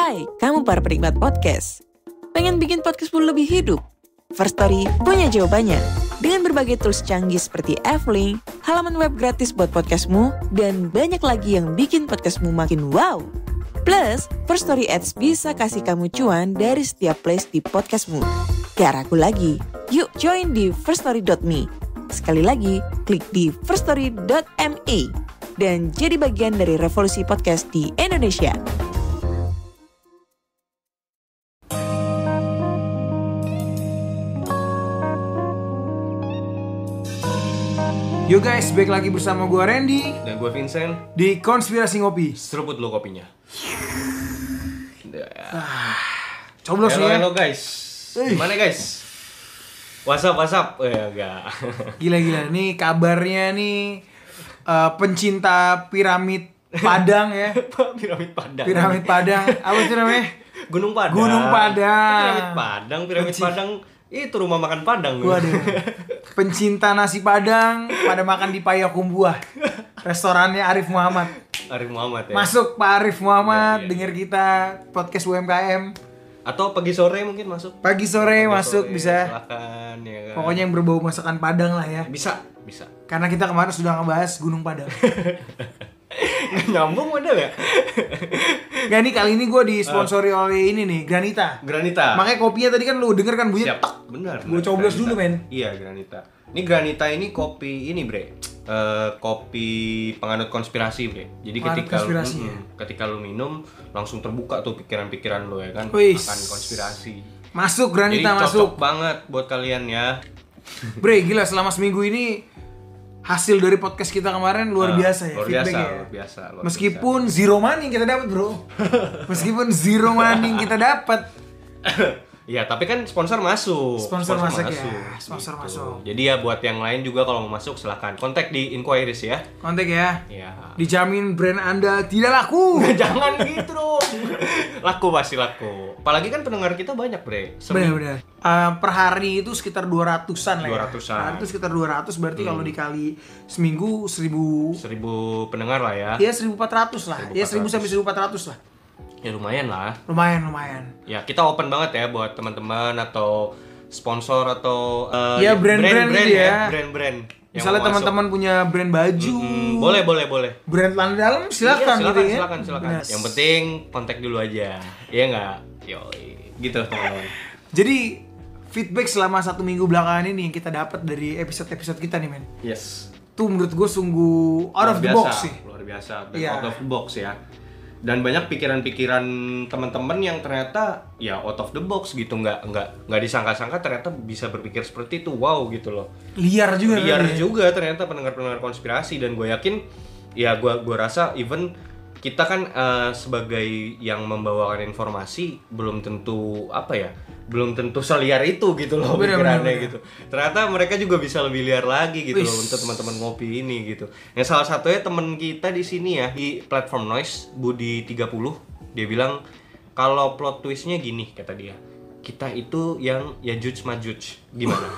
Hai, kamu para penikmat podcast. Pengen bikin podcastmu lebih hidup? First Story punya jawabannya. Dengan berbagai tools canggih seperti F-Link, halaman web gratis buat podcastmu, dan banyak lagi yang bikin podcastmu makin wow. Plus, First Story Ads bisa kasih kamu cuan dari setiap place di podcastmu. Gak ragu lagi, yuk join di firststory.me. Sekali lagi, klik di firststory.me dan jadi bagian dari revolusi podcast di Indonesia. Yo guys, balik lagi bersama gue Randy Dan gue Vincent di Konspirasi Ngopi. Seruput lo kopinya. Coblos ya. Halo guys. Gimana guys? What's up? Enggak. Gila-gila, nih kabarnya nih pencinta piramid Padang ya. Piramid Padang. Apa itu namanya? Gunung Padang. Piramid Padang. Itu rumah makan Padang. Waduh. Pencinta nasi Padang pada makan di Payakumbuh. Restorannya Arif Muhammad. Ya. Masuk Pak Arif Muhammad, Iya. denger kita podcast UMKM. Atau pagi sore mungkin masuk. Pagi sore masuk sore, bisa. Silakan ya kan. Pokoknya yang berbau masakan Padang lah ya. Bisa. Karena kita kemarin sudah ngebahas Gunung Padang. Nggak nyambung model ya? Gak nih, kali ini gue disponsori oleh ini nih, Granita. Makanya kopinya tadi kan lu denger kan bunyinya. Siap, benar. Gue coblos dulu men. Iya, Granita. Ini Granita ini kopi ini bre. Kopi penganut konspirasi bre. Jadi ketika lu minum langsung terbuka tuh pikiran-pikiran lu ya kan. Akan konspirasi. Masuk Granita. Jadi masuk. cocok banget buat kalian ya. Bre, gila selama seminggu ini hasil dari podcast kita kemarin luar biasa ya. Luar biasa. Meskipun zero money kita dapat bro. Ya, tapi kan sponsor masuk. Sponsor masuk. Jadi ya buat yang lain juga kalau mau masuk silakan kontak di inquiries ya. Kontak ya. Ya. Dijamin brand Anda tidak laku. Jangan gitu dong. Pasti laku. Apalagi kan pendengar kita banyak, Bre. Benar. Per hari itu sekitar 200-an lah ya. 200-an. Itu sekitar 200 berarti kalau dikali seminggu 1000 pendengar lah ya. Ya 1400 lah. Ya 1000 sampai 1400 lah. Ya lumayan lah. Lumayan. Ya kita open banget ya buat teman-teman atau sponsor atau ya brand-brand gitu ya. Brand-brand. Misalnya teman-teman punya brand baju. Boleh. Brand celana dalam silakan gitu ya. Silakan. Yang penting kontak dulu aja. Iya enggak? Yoi. Gitu teman-teman. Jadi feedback selama 1 minggu belakangan ini yang kita dapat dari episode-episode kita nih men. Yes. Tuh menurut gue sungguh out of the box sih. Luar biasa. Iya. Out of the box ya. Dan banyak pikiran-pikiran teman-teman yang ternyata ya out of the box gitu, nggak disangka-sangka ternyata bisa berpikir seperti itu. Wow gitu loh. Liar juga ternyata pendengar-pendengar konspirasi. Dan gue yakin ya gue rasa even kita kan sebagai yang membawakan informasi belum tentu seliar itu gitu loh pikirannya gitu. Ternyata mereka juga bisa lebih liar lagi gitu loh untuk teman-teman ngopi ini gitu. Yang salah satunya teman kita di sini ya di platform Noise Budi 30, dia bilang kalau plot twistnya gini kata dia. Kita itu yang Yajuj Majuj. Gimana?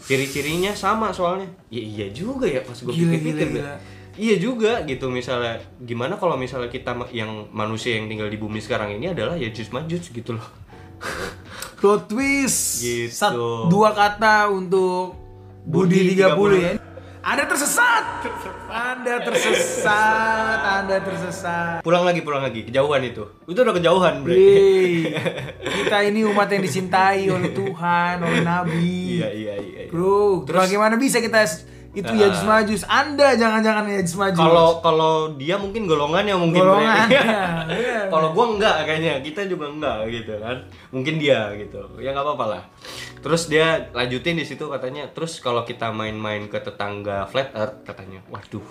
Ciri-cirinya sama soalnya. Ya iya juga ya pas gue pikir-pikir. Iya juga gitu, misalnya gimana kalau misalnya kita yang manusia yang tinggal di bumi sekarang ini adalah Yajuj Majuj gitu loh. Plot twist gitu. 2 kata untuk Budi 30 ya. Anda tersesat. Pulang lagi, kejauhan itu udah kejauhan bre. Kita ini umat yang dicintai oleh Tuhan, oleh Nabi. Iya. Bro, terus bagaimana bisa kita itu Yajuj Majuj? Anda jangan Yajuj Majuj. Kalau dia mungkin golongannya Kalau gua enggak, kayaknya kita juga enggak gitu kan. Mungkin dia gitu. Ya enggak apa-apa lah. Terus dia lanjutin di situ katanya, terus kalau kita main-main ke tetangga flat earth katanya. Waduh.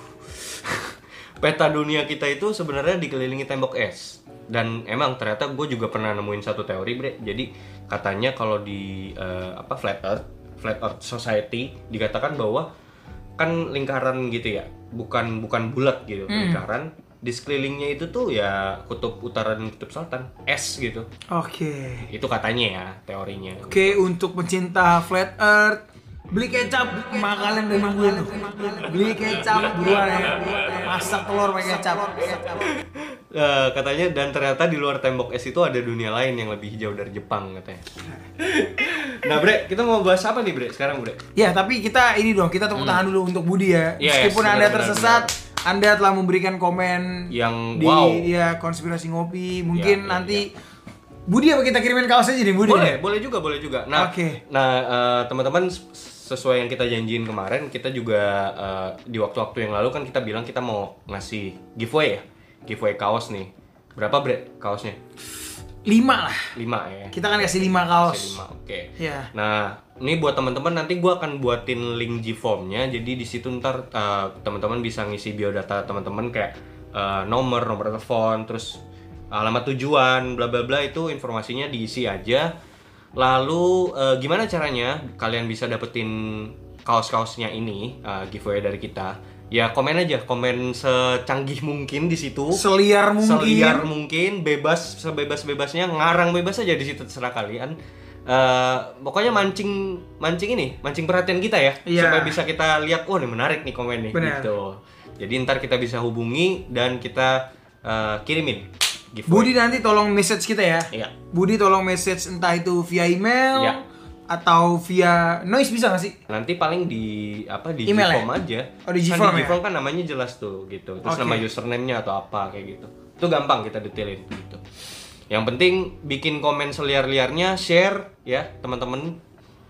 Peta dunia kita itu sebenarnya dikelilingi tembok es. Dan emang ternyata gue juga pernah nemuin satu teori, bre. Jadi katanya kalau di flat earth society dikatakan bahwa kan lingkaran gitu ya, bukan bulat gitu, lingkaran. Di sekelilingnya itu tuh ya kutub utara dan kutub selatan, es gitu. Oke. Itu katanya ya teorinya. Oke, untuk pencinta flat earth, beli kecap, makanan dari gue tuh. Beli kecap buruan ya. Masak telur pakai kecap. Katanya dan ternyata di luar tembok es itu ada dunia lain yang lebih hijau dari Jepang katanya. Nah Bre, kita mau bahas apa nih Bre sekarang Bre? Ya tapi kita ini dong, kita tepuk tangan dulu untuk Budi ya. Meskipun Anda tersesat, Anda telah memberikan komen yang di konspirasi ngopi. Mungkin nanti Budi apa kita kirimin kaos aja nih Budi? Boleh juga. Nah, teman-teman sesuai yang kita janjiin kemarin, kita juga di waktu-waktu yang lalu kan kita bilang kita mau ngasih giveaway kaos nih. Berapa Bre kaosnya? 5 lah. 5 ya. Kita kan kasih 5 kaos. 5, oke. Ya. Nah, ini buat teman-teman nanti gue akan buatin link G-Form-nya. Jadi di situ ntar teman-teman bisa ngisi biodata teman-teman kayak nomor telepon, terus alamat tujuan, bla bla bla, itu informasinya diisi aja. Lalu gimana caranya kalian bisa dapetin kaos-kaosnya ini, giveaway dari kita? Ya komen aja, komen secanggih mungkin di situ, seliar mungkin, bebas sebebas-bebasnya, ngarang bebas aja di situ, terserah kalian. Pokoknya mancing perhatian kita ya, supaya bisa kita lihat, ini menarik nih komen nih. Gitu. Jadi ntar kita bisa hubungi dan kita kirimin giveaway. Budi nanti tolong message kita ya. Iya. Budi tolong message entah itu via email atau via noise, bisa nggak sih? Nanti paling di email G-Form aja. Oh, di G-Form kan G-Form kan namanya jelas tuh gitu. Terus nama username-nya atau apa kayak gitu. Itu gampang kita detailin gitu. Yang penting bikin komen seliar-liarnya, share ya teman-teman.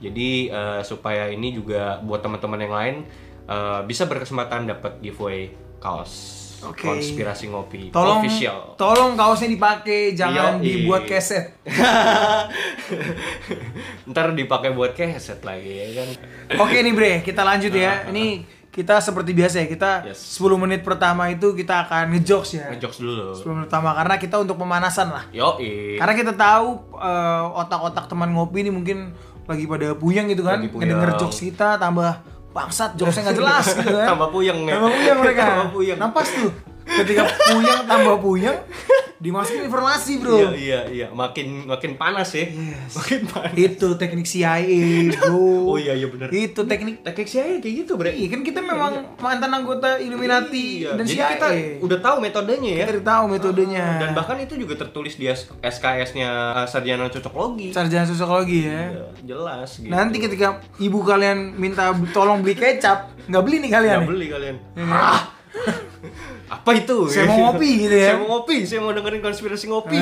Jadi supaya ini juga buat teman-teman yang lain bisa berkesempatan dapat giveaway kaos. Konspirasi ngopi official. Tolong kaosnya dipakai, jangan dibuat keset. Ntar dipakai buat keset lagi ya kan. Oke nih Bre, kita lanjut ya. Ini kita seperti biasa ya, kita 10 menit pertama itu kita akan ngejokes ya. Ngejokes dulu. 10 menit pertama karena kita untuk pemanasan lah. Karena kita tahu otak-otak teman ngopi ini mungkin lagi pada puyeng gitu kan. Ngedenger jokes kita tambah bangsat, jokesnya nggak jelas gitu kan. Tambah puyeng mereka. Nampas tuh. Ketika tambah puyeng, dimasukin informasi bro. Iya. Makin panas ya. Makin panas. Itu teknik CIA bro. Oh iya benar. Itu teknik CIA kayak gitu bro. Iya kan kita memang mantan anggota Illuminati dan jadi CIA. Kita udah tahu metodenya ya. Kita udah tahu metodenya. Dan bahkan itu juga tertulis di SKS-nya Sarjana Cocoklogi. Sarjana Cocoklogi ya. Iya, jelas gitu. Nanti ketika ibu kalian minta tolong beli kecap, nggak beli nih kalian. Nggak beli kalian. Apa itu? Saya mau ngopi gitu ya. Saya mau dengerin konspirasi ngopi.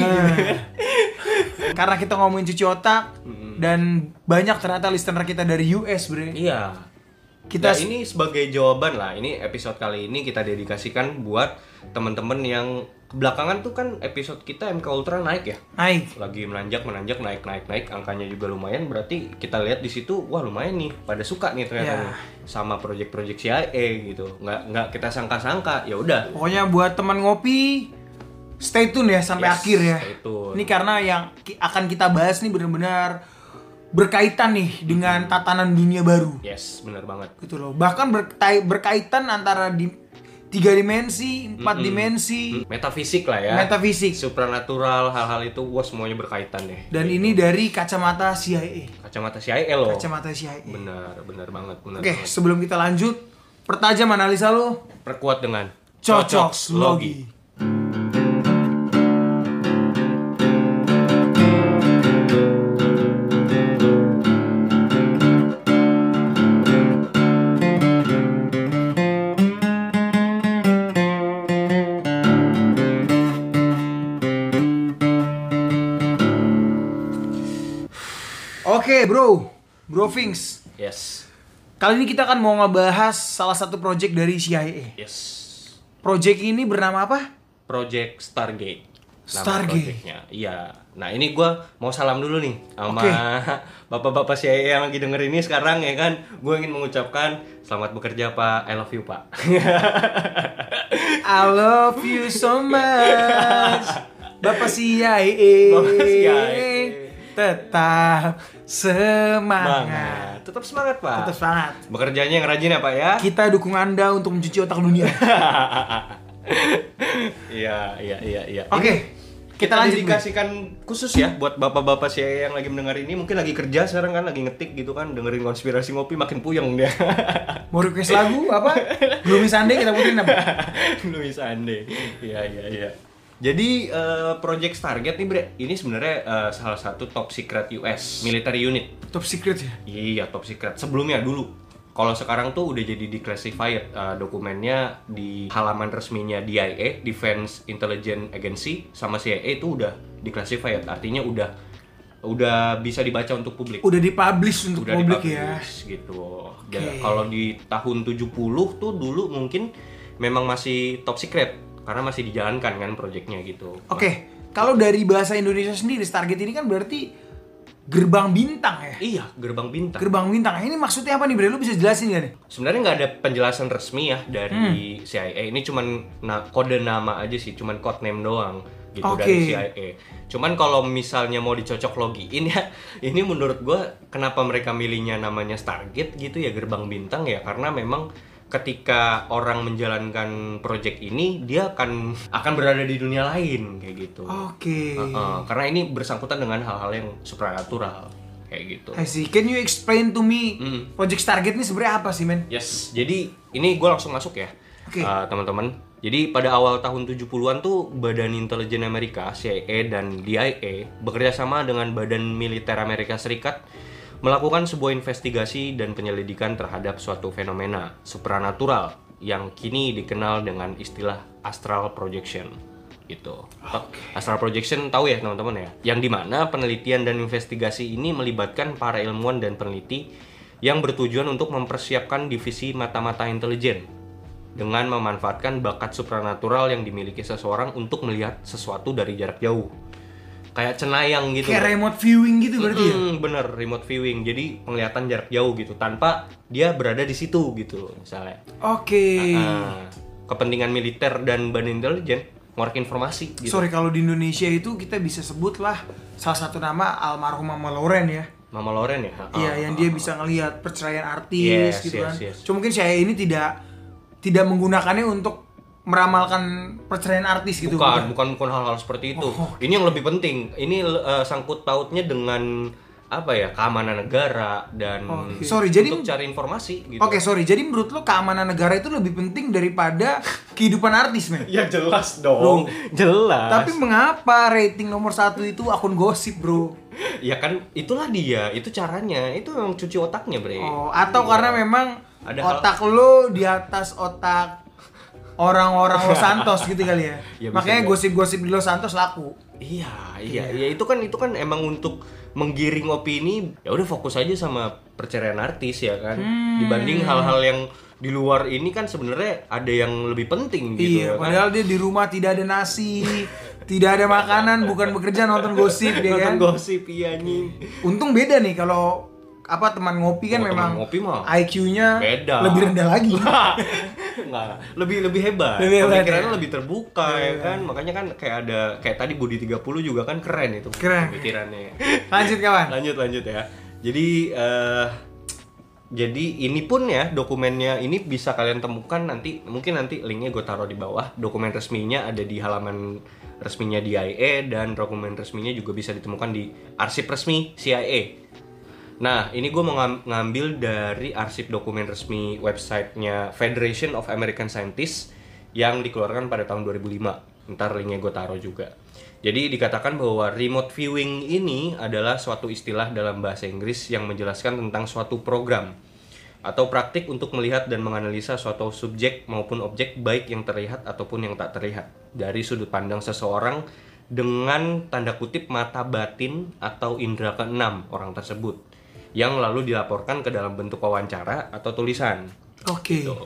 Karena kita ngomongin cuci otak dan banyak ternyata listener kita dari US, Bre. Iya. Ini sebagai jawaban lah. Ini episode kali ini kita dedikasikan buat teman-teman yang belakangan tuh kan episode kita MK Ultra naik ya. Lagi menanjak, naik. Angkanya juga lumayan. Berarti kita lihat di situ, wah lumayan nih. Pada suka nih ternyata nih sama project-project CIA gitu. Nggak kita sangka-sangka. Ya udah. Pokoknya buat teman ngopi, stay tune ya sampai akhir ya. Ini karena yang akan kita bahas nih benar-benar berkaitan nih dengan tatanan dunia baru. Yes, benar banget. Gitu loh. Bahkan berkaitan antara 3 dimensi, 4 dimensi, metafisik lah ya. Metafisik, supranatural, hal-hal itu semuanya berkaitan deh. Dan ini dari kacamata CIA. Kacamata CIA loh. Kacamata CIA. Benar banget. Oke, sebelum kita lanjut, pertajam analisa lo. Perkuat dengan Cocoklogi. Oke bro Finks. Yes. Kali ini kita akan mau ngebahas salah satu project dari CIA. Yes. Project ini bernama apa? Project Stargate. Stargate. Iya. Nah ini gue mau salam dulu nih sama bapak-bapak CIA yang lagi denger ini sekarang ya kan. Gue ingin mengucapkan selamat bekerja Pak. I love you Pak. I love you so much. Bapak CIA. Tetap semangat. Tetap semangat Pak. Tetap semangat. Bekerjanya yang rajin ya Pak ya. Kita dukung Anda untuk mencuci otak dunia. Iya. Oke. Kita lanjut dedikasikan khusus ya buat bapak-bapak saya yang lagi mendengar ini, mungkin lagi kerja sekarang kan, lagi ngetik gitu kan, dengerin konspirasi ngopi makin puyeng dia. Mau request lagu apa? Gloomy Sunday kita puterin apa? Gloomy Sunday. Iya. Jadi Project Stargate nih Bre, ini sebenarnya salah satu top secret US military unit. Top secret ya? Iya, top secret. Sebelumnya dulu. Kalau sekarang tuh udah jadi declassified dokumennya di halaman resminya DIA, Defense Intelligence Agency, sama CIA itu udah declassified. Artinya udah bisa dibaca untuk publik. Udah dipublish untuk udah publik dipublish, ya. gitu. Okay. Kalau di tahun 70 tuh dulu mungkin memang masih top secret karena masih dijalankan kan proyeknya gitu. Oke. Kalau dari bahasa Indonesia sendiri Stargate ini kan berarti gerbang bintang ya? Iya, gerbang bintang. Gerbang bintang. Ini maksudnya apa nih, Bre? Lu bisa jelasin gak nih? Sebenarnya nggak ada penjelasan resmi ya dari CIA. Ini cuman kode nama aja sih, cuman code name doang gitu dari CIA. Cuman kalau misalnya mau dicocok logiin ya, ini menurut gua kenapa mereka milihnya namanya Stargate gitu ya, gerbang bintang ya, karena memang ketika orang menjalankan proyek ini dia akan berada di dunia lain kayak gitu. Karena ini bersangkutan dengan hal-hal yang supranatural kayak gitu. I see. Can you explain to me Project Stargate ini sebenarnya apa sih, men? Yes. Jadi ini gue langsung masuk ya, teman-teman. Jadi pada awal tahun 70-an tuh Badan Intelijen Amerika, CIA dan DIA bekerja sama dengan Badan Militer Amerika Serikat melakukan sebuah investigasi dan penyelidikan terhadap suatu fenomena supranatural yang kini dikenal dengan istilah astral projection. Gitu. Astral projection tahu ya teman-teman ya? Yang dimana penelitian dan investigasi ini melibatkan para ilmuwan dan peneliti yang bertujuan untuk mempersiapkan divisi mata-mata intelijen dengan memanfaatkan bakat supranatural yang dimiliki seseorang untuk melihat sesuatu dari jarak jauh. Kayak cenayang gitu. Kayak remote viewing gitu berarti ya? Bener, remote viewing. Jadi penglihatan jarak jauh gitu tanpa dia berada di situ gitu misalnya. Kepentingan militer dan badan intelijen ngeluarin informasi gitu. Sorry, kalau di Indonesia itu kita bisa sebut lah salah satu nama almarhum Mama Loren ya. Mama Loren ya? Iya, yang dia bisa ngelihat perceraian artis gitu kan. Yes. Cuma mungkin saya ini tidak menggunakannya untuk meramalkan perceraian artis gitu. Bukan hal-hal seperti itu. Ini yang lebih penting. Ini sangkut pautnya dengan apa ya, keamanan negara dan untuk cari informasi gitu. Jadi menurut lo keamanan negara itu lebih penting daripada kehidupan artis, men? Ya jelas dong. Jelas. Tapi mengapa rating nomor 1 itu akun gosip, bro? Ya kan itulah dia, itu caranya. Itu memang cuci otaknya, Bre. Atau karena memang ada otak lo di atas otak orang-orang Los Santos gitu kali ya. Makanya gosip-gosip di Los Santos laku. Iya, itu kan emang untuk menggiring opini. Ya udah fokus aja sama perceraian artis ya kan. Dibanding hal-hal yang di luar ini kan sebenarnya ada yang lebih penting gitu. Iya, padahal dia di rumah tidak ada nasi, tidak ada makanan, bukan bekerja nonton gosip dia kan. Nonton gosip iya anjing. Untung beda nih kalau teman ngopi kan memang IQ-nya beda. Lebih rendah lagi. Enggak, lebih hebat. Pemikirannya lebih terbuka ya kan. Makanya kan kayak tadi Budi 30 juga kan keren itu pemikirannya. Lanjut kawan. Lanjut ya. Jadi ini pun ya dokumennya ini bisa kalian temukan mungkin nanti linknya gue taruh di bawah. Dokumen resminya ada di halaman resminya DIA dan dokumen resminya juga bisa ditemukan di arsip resmi CIA. Nah, ini gue mau ngambil dari arsip dokumen resmi websitenya Federation of American Scientists yang dikeluarkan pada tahun 2005. Ntar linknya gue taruh juga. Jadi dikatakan bahwa remote viewing ini adalah suatu istilah dalam bahasa Inggris yang menjelaskan tentang suatu program atau praktik untuk melihat dan menganalisa suatu subjek maupun objek baik yang terlihat ataupun yang tak terlihat dari sudut pandang seseorang dengan tanda kutip mata batin atau indera keenam orang tersebut, yang lalu dilaporkan ke dalam bentuk wawancara atau tulisan. Gitu.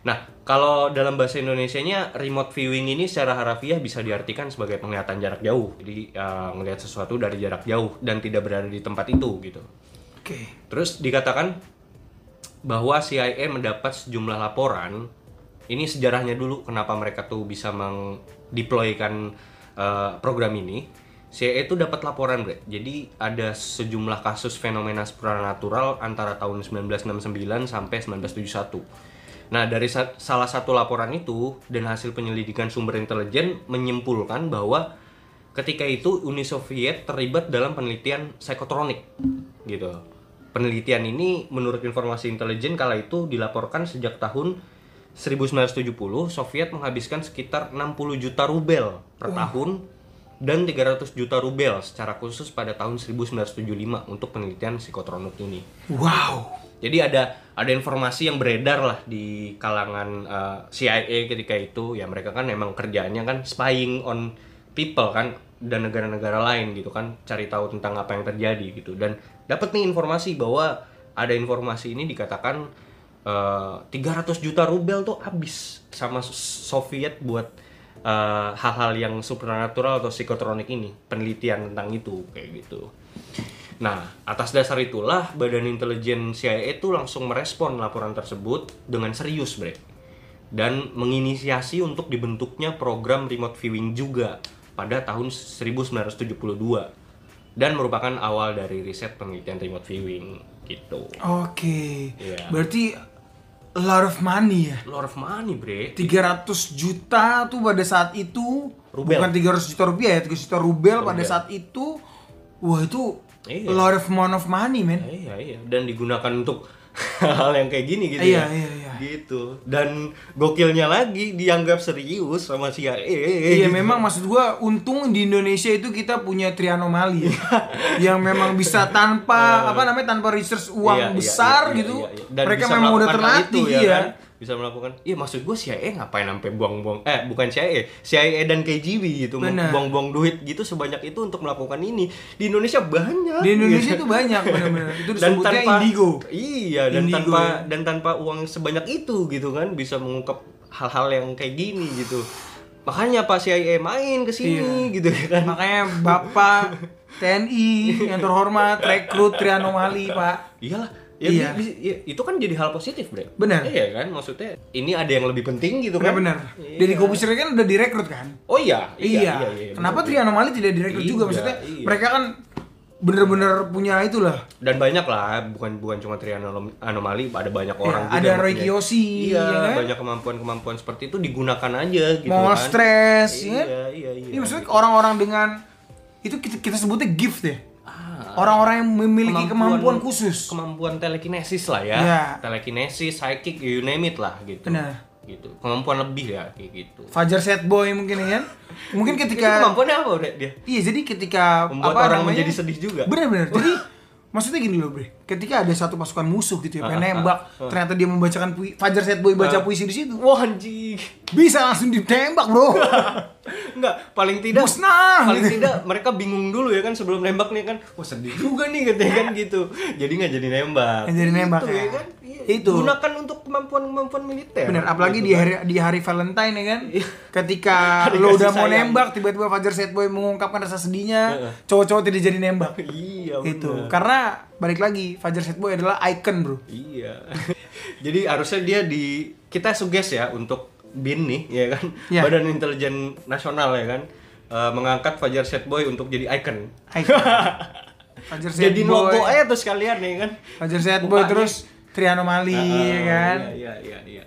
Nah, kalau dalam bahasa Indonesianya remote viewing ini secara harafiah bisa diartikan sebagai penglihatan jarak jauh. Jadi ngelihat sesuatu dari jarak jauh dan tidak berada di tempat itu gitu. Terus dikatakan bahwa CIA mendapat sejumlah laporan. Ini sejarahnya dulu kenapa mereka tuh bisa mendeploykan program ini. CIA itu dapat laporan, Bre. Jadi ada sejumlah kasus fenomena supranatural antara tahun 1969 sampai 1971. Nah, dari salah satu laporan itu dan hasil penyelidikan sumber intelijen menyimpulkan bahwa ketika itu Uni Soviet terlibat dalam penelitian psikotronik gitu. Penelitian ini menurut informasi intelijen kala itu dilaporkan sejak tahun 1970 Soviet menghabiskan sekitar 60 juta rubel per tahun dan 300 juta rubel secara khusus pada tahun 1975 untuk penelitian psikotronik ini. Wow. Jadi ada informasi yang beredar lah di kalangan CIA ketika itu, ya mereka kan emang kerjaannya kan spying on people kan dan negara-negara lain gitu kan, cari tahu tentang apa yang terjadi gitu. Dan dapat nih informasi bahwa ada informasi ini dikatakan 300 juta rubel tuh habis sama Soviet buat hal-hal yang supernatural atau psikotronik ini, penelitian tentang itu kayak gitu. Nah, atas dasar itulah Badan Intelijen CIA itu langsung merespon laporan tersebut dengan serius, Bre. Dan menginisiasi untuk dibentuknya program remote viewing juga pada tahun 1972. Dan merupakan awal dari riset penelitian remote viewing gitu. Oke. Iya. Berarti a lot of money ya. Lot of money, Bre. 300 juta tuh pada saat itu, Rubel. bukan 300 juta rupiah ya, 300 juta rubel pada Rubel. saat itu. Wah, itu Iya. a lot of amount of money, man. Iya. Dan digunakan untuk hal yang kayak gini gitu Iya. Gitu. Dan gokilnya lagi dianggap serius sama CIA. Iya, gitu. memang maksud gua untung di Indonesia itu kita punya trianomali ya. Yang memang bisa tanpa tanpa research uang besar gitu. Dan Mereka bisa memang udah melakukan hal terlatih itu, ya ya. kan? Bisa melakukan. Iya, maksud gue CIA ngapain sampai buang-buang bukan CIA dan KGB gitu, Bener. buang-buang duit gitu sebanyak itu untuk melakukan ini. Di Indonesia banyak. Di Indonesia gitu. itu banyak benar-benar. Itu Dan disebutnya tanpa indigo. Iya, Indigo, dan tanpa uang sebanyak itu gitu kan bisa mengungkap hal-hal yang kayak gini gitu. Makanya Pak CIA main ke sini gitu ya kan. Makanya Bapak TNI yang terhormat rekrut trianomali, Pak. Iyalah. Ya, Iya. Itu kan jadi hal positif, Bre. Benar. Iya kan, maksudnya ini ada yang lebih penting gitu kan. Benar. Iya. Deddy Corbuzier kan udah direkrut kan? Oh iya. Kenapa bener. trianomali tidak direkrut juga? Iya, Maksudnya iya. mereka kan bener-bener punya itulah. Dan banyak lah, bukan cuma trianomali, ada banyak orang juga. Ada yang Roy punya- Kiyoshi, Iya, ya kan? banyak kemampuan-kemampuan seperti itu digunakan aja gitu Mau kan. stres, ya kan? Iya. Ini maksudnya orang-orang dengan itu kita sebutnya gift ya. Orang-orang yang memiliki kemampuan khusus. Kemampuan telekinesis lah ya. Iya. Telekinesis, psychic, you name it lah gitu. Benar. Gitu. Kemampuan lebih ya kayak gitu. Fajar Set Boy mungkin ya kan? Mungkin Itu ketika kemampuannya apa udah dia? iya, jadi ketika Membuat orang menjadi sedih juga. Benar-benar. Jadi maksudnya gini loh, Bre. Ketika ada satu pasukan musuh gitu ya, pengen nembak, ternyata dia membacakan Fajar Set Boy baca puisi di situ. Wah, anjing. Bisa langsung ditembak, Bro. Enggak, paling tidak Musnah. paling tidak mereka bingung dulu ya kan sebelum nembak nih kan. Wah, sedih juga nih katanya kan gitu. Jadi nggak jadi nembak. Nggak jadi nembak, Gitu, ya. kan? Iya. Itu. Gunakan untuk kemampuan militer. Bener, apalagi Gitu di hari Valentine ya kan. Iya. Ketika Hari lo kasih udah mau sayang. nembak, tiba-tiba Fajar Set Boy mengungkapkan rasa sedihnya, cowok-cowok tidak jadi nembak. Iya, Itu. bener. Karena balik lagi, Fajar Set Boy adalah icon, Bro. Iya. Jadi harusnya dia kita suggest ya untuk BIN nih ya kan. Iya. Badan Intelijen Nasional ya kan. Mengangkat Fajar Set Boy untuk jadi icon. Icon. Fajar Set Jadi Boy. logo aja tuh sekalian ya kan. Fajar Set Boy Mukanya. terus trianomali ya kan. Iya. Iya.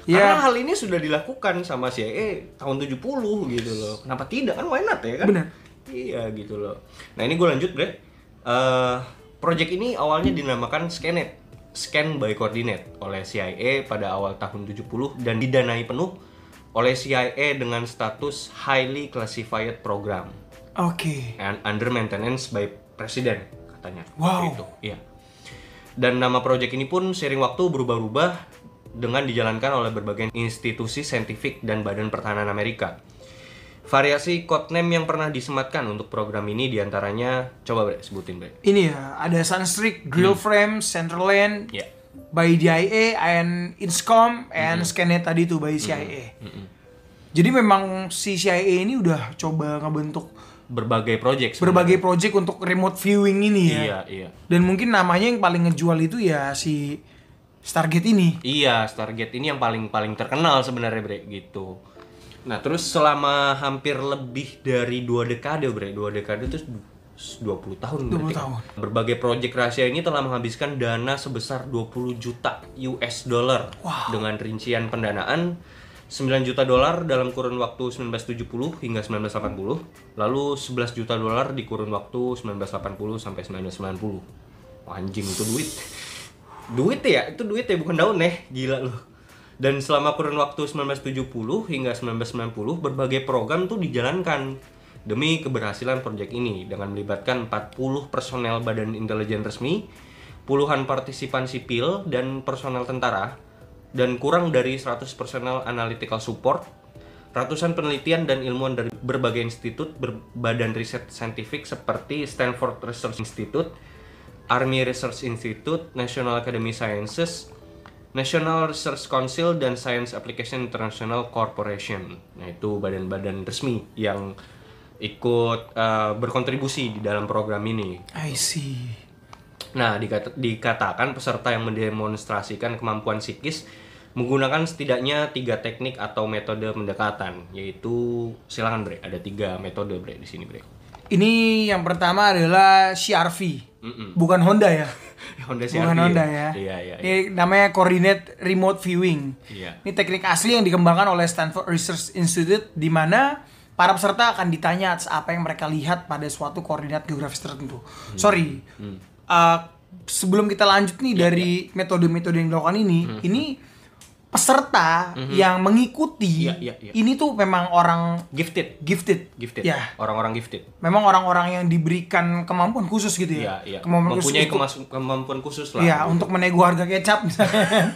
Karena hal ini sudah dilakukan sama CIA tahun 70 gitu loh. Kenapa tidak kan, why not ya kan? Bener. Iya gitu loh. Nah ini gue lanjut, Bre. Project ini awalnya dinamakan SCANET, Scan by Coordinate, oleh CIA pada awal tahun 70 dan didanai penuh oleh CIA dengan status Highly Classified Program Oke. and under maintenance by President katanya. Wow. Seperti itu. Iya. Dan nama proyek ini pun seiring waktu berubah-ubah dengan dijalankan oleh berbagai institusi saintifik dan badan pertahanan Amerika. Variasi codename yang pernah disematkan untuk program ini diantaranya, coba Bre, sebutin Bre. Ini ya, ada Sunstreak, Drill Frame, Centerland, Ya. by DIA, and INSCOM, and SCANET tadi tuh by CIA. Jadi memang si CIA ini udah coba ngebentuk Berbagai proyek. berbagai project untuk remote viewing ini ya. Iya. Dan mungkin namanya yang paling ngejual itu ya si Stargate ini. Iya, Stargate ini yang paling terkenal sebenarnya, Bre, gitu. Nah, terus selama hampir lebih dari 2 dekade, Bre. 2 dekade itu 20 tahun 20 berarti. tahun. Berbagai proyek rahasia ini telah menghabiskan dana sebesar 20 juta US dollar. Wow. Dengan rincian pendanaan 9 juta dolar dalam kurun waktu 1970 hingga 1980, lalu 11 juta dolar di kurun waktu 1980 sampai 1990. Wah, anjing itu duit. Duit ya, itu duit ya, bukan daun nih. Gila loh. Dan selama kurun waktu 1970 hingga 1990 berbagai program tuh dijalankan demi keberhasilan proyek ini dengan melibatkan 40 personel badan intelijen resmi, puluhan partisipan sipil dan personel tentara, dan kurang dari 100 personel analytical support, ratusan penelitian dan ilmuwan dari berbagai institut berbadan riset saintifik seperti Stanford Research Institute, Army Research Institute, National Academy Sciences, National Research Council, dan Science Application International Corporation. Nah, itu badan-badan resmi yang ikut berkontribusi di dalam program ini. I see. Nah, dikatakan peserta yang mendemonstrasikan kemampuan psikis menggunakan setidaknya 3 teknik atau metode pendekatan, yaitu silakan Bre, ada 3 metode Bre di sini Bre. Ini yang pertama adalah CRV. Bukan Honda ya. Honda CRV. Bukan Honda ya. Iya. Ini namanya Coordinate Remote Viewing. Iya. Ini teknik asli yang dikembangkan oleh Stanford Research Institute, di mana para peserta akan ditanya atas apa yang mereka lihat pada suatu koordinat geografis tertentu. Sebelum kita lanjut nih dari metode-metode yang dilakukan ini peserta yang mengikuti ini tuh memang orang gifted. Ya. Orang-orang gifted. Memang orang-orang yang diberikan kemampuan khusus gitu ya. Iya. Mempunyai kemampuan khusus lah. Iya, untuk menego harga kecap misalnya.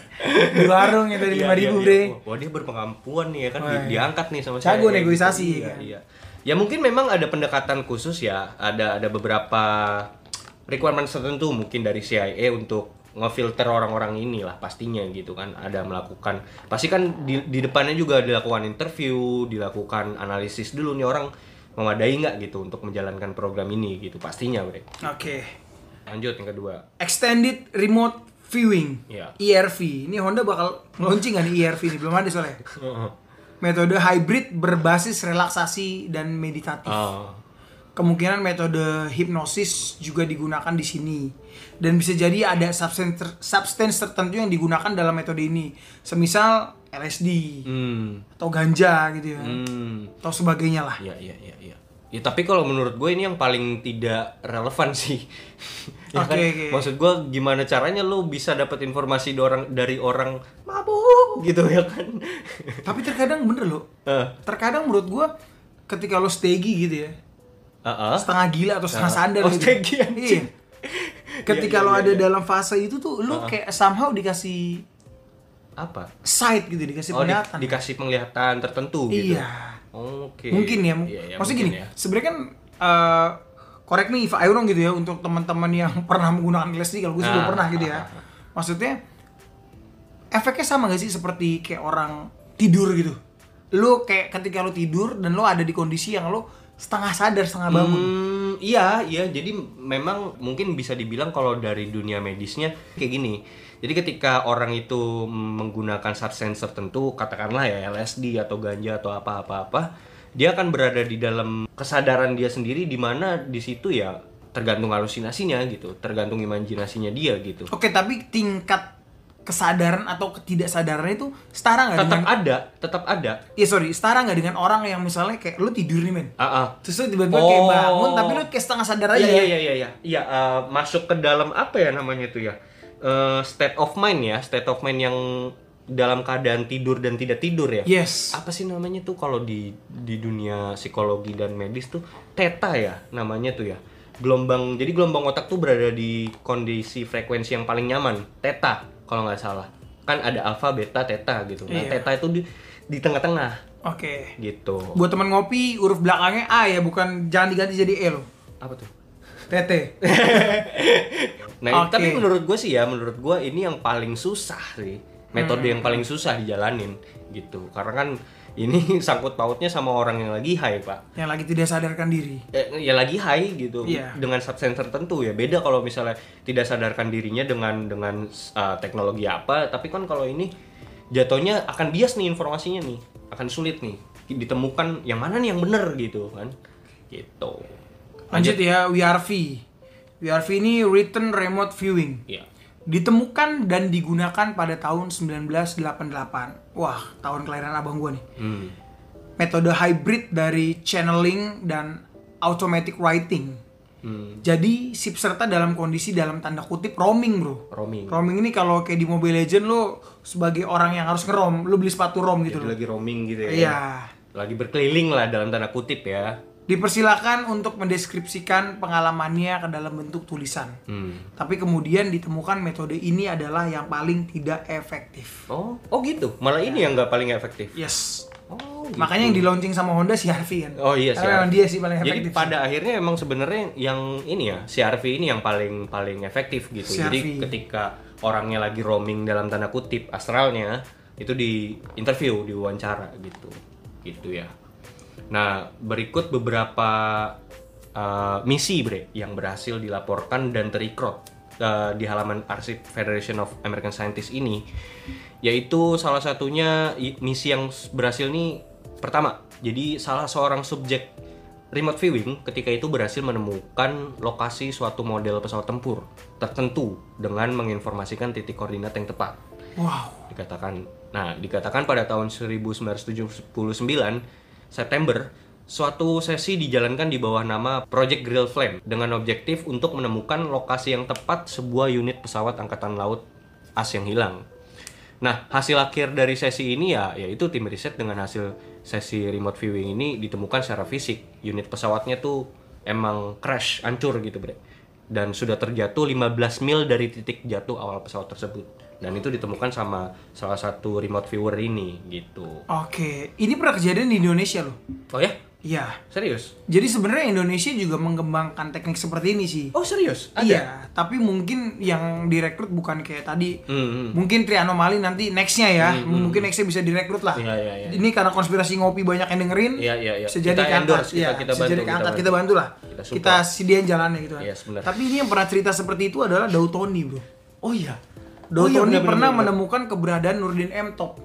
Di warung itu di 5.000 Bre. Wah, dia berkemampuan nih ya kan, diangkat nih sama saya. Jago gitu. negosiasi. Iya. Ya mungkin memang ada pendekatan khusus ya. Ada beberapa requirement tertentu mungkin dari CIA untuk ngefilter orang-orang inilah pastinya gitu kan. Ada melakukan, pasti kan di depannya juga dilakukan interview, dilakukan analisis dulu nih orang memadai nggak gitu untuk menjalankan program ini gitu pastinya Bre. Oke. Lanjut yang kedua. Extended Remote Viewing, ERV. Ini Honda bakal launching nggak nih ERV ini? Belum ada soalnya. Metode hybrid berbasis relaksasi dan meditatif. Kemungkinan metode hipnosis juga digunakan di sini. Dan bisa jadi ada substance tertentu yang digunakan dalam metode ini. Semisal LSD atau ganja gitu ya. Atau sebagainya lah. Iya. Ya tapi kalau menurut gue ini yang paling tidak relevan sih. Oke. Maksud gue gimana caranya lo bisa dapat informasi dari orang mabuk gitu ya kan. Tapi terkadang bener loh. Terkadang menurut gue ketika lo stegi gitu ya. Setengah gila atau setengah sadar gitu. Stegi iya. Ketika lo ada dalam fase itu tuh lo kayak somehow dikasih apa? Sight gitu, dikasih penglihatan. Dikasih penglihatan tertentu gitu. Iya. Oke. Mungkin ya. Iya, maksudnya gini, ya. sebenarnya kan correct me if I wrong gitu ya, untuk teman-teman yang pernah menggunakan LSD, kalau gue sih belum pernah gitu ya. Maksudnya efeknya sama gak sih seperti kayak orang tidur gitu? Lo kayak ketika lo tidur dan lo ada di kondisi yang lo setengah sadar, setengah bangun. Iya. Jadi memang mungkin bisa dibilang kalau dari dunia medisnya kayak gini. Jadi ketika orang itu menggunakan substance tertentu, katakanlah ya LSD atau ganja atau apa-apa, dia akan berada di dalam kesadaran dia sendiri, di mana di situ ya tergantung halusinasinya gitu, tergantung imajinasinya dia gitu. Oke, tapi tingkat kesadaran atau ketidaksadaran itu setara nggak dengan? Tetap ada. Iya setara nggak dengan orang yang misalnya kayak lu tidur nih men, terus lu tiba-tiba kayak bangun tapi lu kayak setengah sadar aja. Iya. Masuk ke dalam apa ya namanya itu ya, state of mind yang dalam keadaan tidur dan tidak tidur ya. Yes. Apa sih namanya tuh kalau di dunia psikologi dan medis tuh theta ya namanya tuh ya. Jadi gelombang otak tuh berada di kondisi frekuensi yang paling nyaman, theta kalau nggak salah. Kan ada alfa, beta, theta gitu. Nah, theta itu di tengah-tengah. Oke. Gitu. Buat teman ngopi, huruf belakangnya A ya, bukan, jangan diganti jadi E loh. Apa tuh? TT. Nah, tapi menurut gue ini yang paling susah sih. Metode yang paling susah dijalanin gitu. Karena kan ini sangkut pautnya sama orang yang lagi high, Pak. Yang lagi tidak sadarkan diri. Ya lagi high gitu. Dengan substance tertentu ya. Beda kalau misalnya tidak sadarkan dirinya dengan teknologi apa, tapi kan kalau ini jatuhnya akan bias nih informasinya nih. Akan sulit nih ditemukan yang mana nih yang benar gitu kan. Gitu. Lanjut ya, WRV. WRV ini Written Remote Viewing. Iya. Ditemukan dan digunakan pada tahun 1988. Wah, tahun kelahiran abang gua nih. Hmm. Metode hybrid dari channeling dan automatic writing. Jadi si peserta dalam kondisi dalam tanda kutip roaming, bro. Roaming ini kalau kayak di Mobile Legends lo sebagai orang yang harus nge-roam, lo beli sepatu roam gitu. Jadi lagi roaming gitu ya. Iya. Lagi berkeliling lah dalam tanda kutip ya. Dipersilakan untuk mendeskripsikan pengalamannya ke dalam bentuk tulisan. Tapi kemudian ditemukan metode ini adalah yang paling tidak efektif. Oh gitu. Malah ini yang nggak paling efektif. Yes. Oh, gitu. Makanya yang di launching sama Honda CR-V kan. Oh iya sih. Karena memang dia sih paling efektif. Jadi pada akhirnya emang sebenarnya yang ini ya, CR-V ini yang paling efektif gitu. CR-V. Jadi ketika orangnya lagi roaming dalam tanda kutip astralnya, itu di interview, diwawancara gitu. Gitu ya. Nah, berikut beberapa misi yang berhasil dilaporkan dan terrecord di halaman arsip Federation of American Scientists ini, yaitu salah satunya misi yang berhasil nih pertama. Jadi salah seorang subjek remote viewing ketika itu berhasil menemukan lokasi suatu model pesawat tempur tertentu dengan menginformasikan titik koordinat yang tepat. Wow. Dikatakan pada tahun 1979 September, suatu sesi dijalankan di bawah nama Project Grill Flame dengan objektif untuk menemukan lokasi yang tepat sebuah unit pesawat angkatan laut AS yang hilang. Nah, hasil akhir dari sesi ini yaitu tim riset dengan hasil sesi remote viewing ini ditemukan secara fisik. Unit pesawatnya tuh emang crash, hancur gitu, Bre. Dan sudah terjatuh 15 mil dari titik jatuh awal pesawat tersebut. Dan itu ditemukan sama salah satu remote viewer ini gitu. Oke, ini pernah kejadian di Indonesia loh. Oh ya? Iya. Serius? Jadi sebenarnya Indonesia juga mengembangkan teknik seperti ini sih. Oh serius? Ada? Iya, tapi mungkin yang direkrut bukan kayak tadi. Mungkin Trianomali nanti nextnya ya. Mungkin nextnya bisa direkrut lah. Iya. Ini karena konspirasi ngopi banyak yang dengerin. Iya. Sejadi kita bantu lah. Kita sediain jalannya gitu kan. Yes, tapi ini yang pernah cerita seperti itu adalah Dautoni, bro. Oh iya. Dautoni pernah menemukan keberadaan Nurdin M. Top.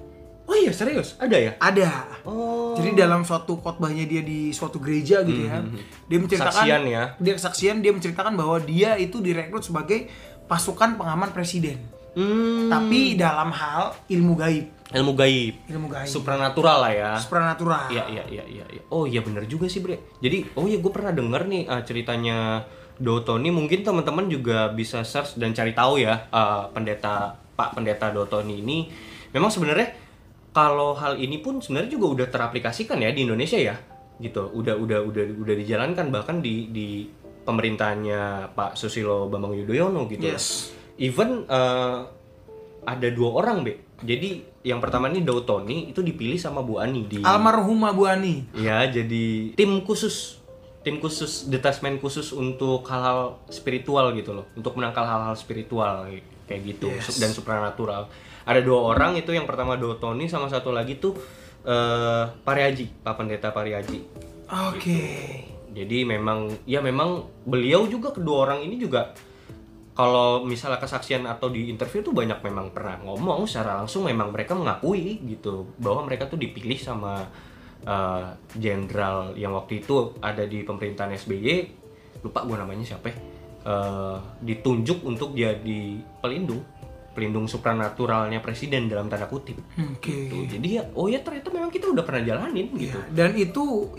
Oh iya, serius? Ada ya? Ada. Oh. Jadi dalam suatu khotbahnya dia di suatu gereja gitu ya. Dia menceritakan Kesaksian ya. Dia menceritakan bahwa dia itu direkrut sebagai pasukan pengaman presiden. Tapi dalam hal ilmu gaib. Ilmu gaib. Supranatural lah ya. Supranatural. Iya. Oh iya benar juga sih, Bre. Jadi, gue pernah denger nih ceritanya Dautoni. Mungkin teman-teman juga bisa search dan cari tahu ya, Pak Pendeta Dautoni ini. Memang sebenarnya kalau hal ini pun sebenarnya juga udah teraplikasikan ya di Indonesia ya, gitu. Udah dijalankan bahkan di pemerintahannya Pak Susilo Bambang Yudhoyono gitu. Yes. Even ada 2 orang, Be. Jadi yang pertama ini Dautoni itu dipilih sama Bu Ani di almarhumah Bu Ani. Ya, jadi tim khusus, detasmen khusus untuk hal-hal spiritual gitu loh, untuk menangkal hal-hal spiritual kayak gitu. Yes. Dan supranatural. Ada 2 orang, itu yang pertama Dautoni sama satu lagi tuh Pariaji, Pak Pendeta Pariaji. Oke. Gitu. Jadi memang beliau juga, kedua orang ini juga kalau misalnya kesaksian atau di interview tuh banyak memang pernah ngomong secara langsung, memang mereka mengakui gitu bahwa mereka tuh dipilih sama jenderal yang waktu itu ada di pemerintahan SBY, lupa gue namanya siapa, ditunjuk untuk jadi pelindung supranaturalnya presiden dalam tanda kutip. Gitu. Jadi ternyata memang kita udah pernah jalanin gitu. Dan itu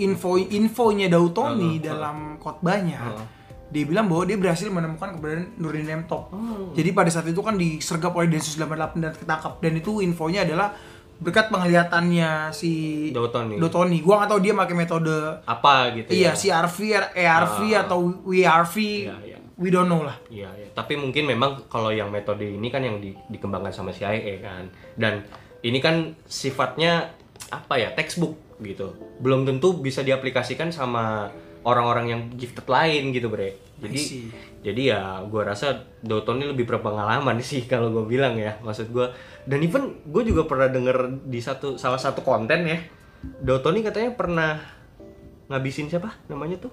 infonya Dautoni dalam khotbahnya. Dia bilang bahwa dia berhasil menemukan keberadaan Nurdin M. Top. Jadi pada saat itu kan disergap oleh Densus 88 dan ketangkap. Dan itu infonya adalah berkat penglihatannya si Dautoni. Gua nggak tahu dia pakai metode apa gitu. Iya, CR-V, ERV atau WRV. Iya. We don't know lah. Iya. Tapi mungkin memang kalau yang metode ini kan yang dikembangkan sama CIA kan. Dan ini kan sifatnya textbook gitu. Belum tentu bisa diaplikasikan sama orang-orang yang gifted lain gitu, Bre. Jadi ya gue rasa Dautoni lebih berpengalaman sih kalau gue bilang ya, maksud gue. Dan even gue juga pernah denger di salah satu konten ya, Dautoni katanya pernah ngabisin siapa namanya tuh?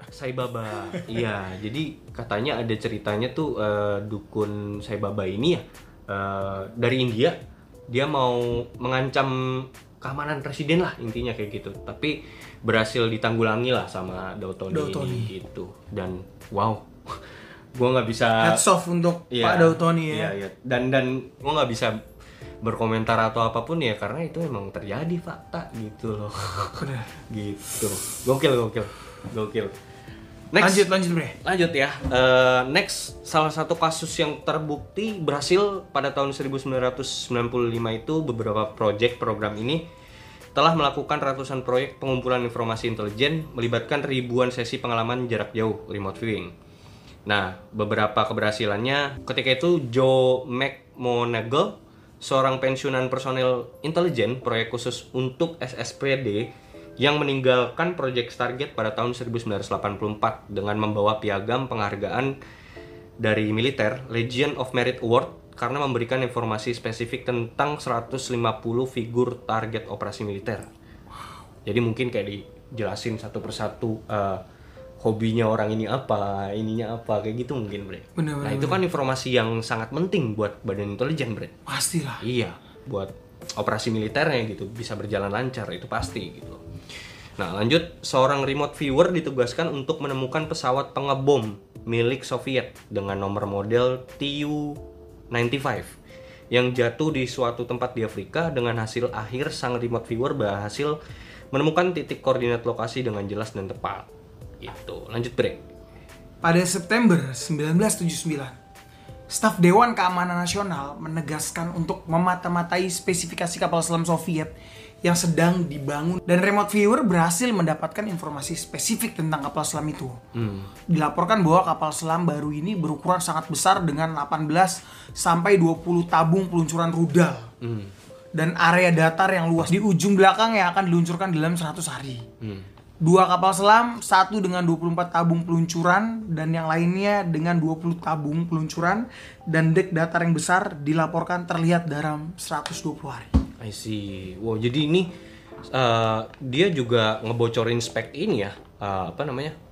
Saibaba. Iya, jadi katanya ada ceritanya tuh dukun Saibaba ini ya dari India, dia mau mengancam keamanan presiden lah intinya kayak gitu, tapi berhasil ditanggulangi lah sama Dautoni. Ini gitu. Dan wow, gue nggak bisa hats off untuk Pak Dautoni ya. Iya. Dan gue nggak bisa berkomentar atau apapun ya, karena itu emang terjadi fakta gitu loh. Benar. Gitu. Gokil. Gokil. Next. Lanjut Bre. Lanjut ya. Next, salah satu kasus yang terbukti berhasil pada tahun 1995 itu beberapa program ini telah melakukan ratusan proyek pengumpulan informasi intelijen melibatkan ribuan sesi pengalaman jarak jauh remote viewing. Nah, beberapa keberhasilannya ketika itu Joe McMoneagle, seorang pensiunan personel intelijen proyek khusus untuk SSPD yang meninggalkan proyek Stargate pada tahun 1984 dengan membawa piagam penghargaan dari militer Legion of Merit Award karena memberikan informasi spesifik tentang 150 figur target operasi militer. Jadi mungkin kayak dijelasin satu persatu hobinya orang ini apa, ininya apa, kayak gitu mungkin, Bre. Bener. Nah, itu kan informasi yang sangat penting buat badan intelijen, Bre. Pastilah. Iya, buat operasi militernya gitu bisa berjalan lancar, itu pasti gitu. Nah, lanjut, seorang remote viewer ditugaskan untuk menemukan pesawat pengebom milik Soviet dengan nomor model Tu-95 yang jatuh di suatu tempat di Afrika. Dengan hasil akhir, sang remote viewer berhasil menemukan titik koordinat lokasi dengan jelas dan tepat. Gitu. Lanjut, Bre. Pada September 1979, staf Dewan Keamanan Nasional menegaskan untuk memata-matai spesifikasi kapal selam Soviet yang sedang dibangun, dan remote viewer berhasil mendapatkan informasi spesifik tentang kapal selam itu. Dilaporkan bahwa kapal selam baru ini berukuran sangat besar dengan 18 sampai 20 tabung peluncuran rudal dan area datar yang luas di ujung belakang yang akan diluncurkan dalam 100 hari. 2 kapal selam, satu dengan 24 tabung peluncuran dan yang lainnya dengan 20 tabung peluncuran, dan dek datar yang besar dilaporkan terlihat dalam 120 hari. I see. Wow, jadi ini dia juga ngebocorin spek ini ya,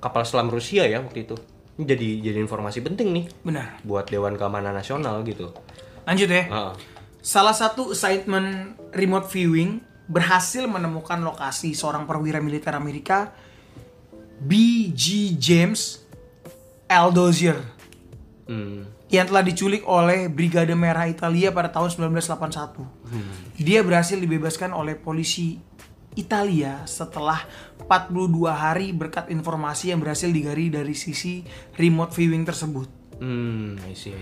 kapal selam Rusia ya waktu itu. Ini jadi informasi penting nih. Benar. Buat Dewan Keamanan Nasional gitu. Lanjut ya. Salah satu assignment remote viewing berhasil menemukan lokasi seorang perwira militer Amerika, B.G. James L. Dozier, yang telah diculik oleh Brigade Merah Italia pada tahun 1981. Dia berhasil dibebaskan oleh polisi Italia setelah 42 hari berkat informasi yang berhasil digali dari sisi remote viewing tersebut. I see.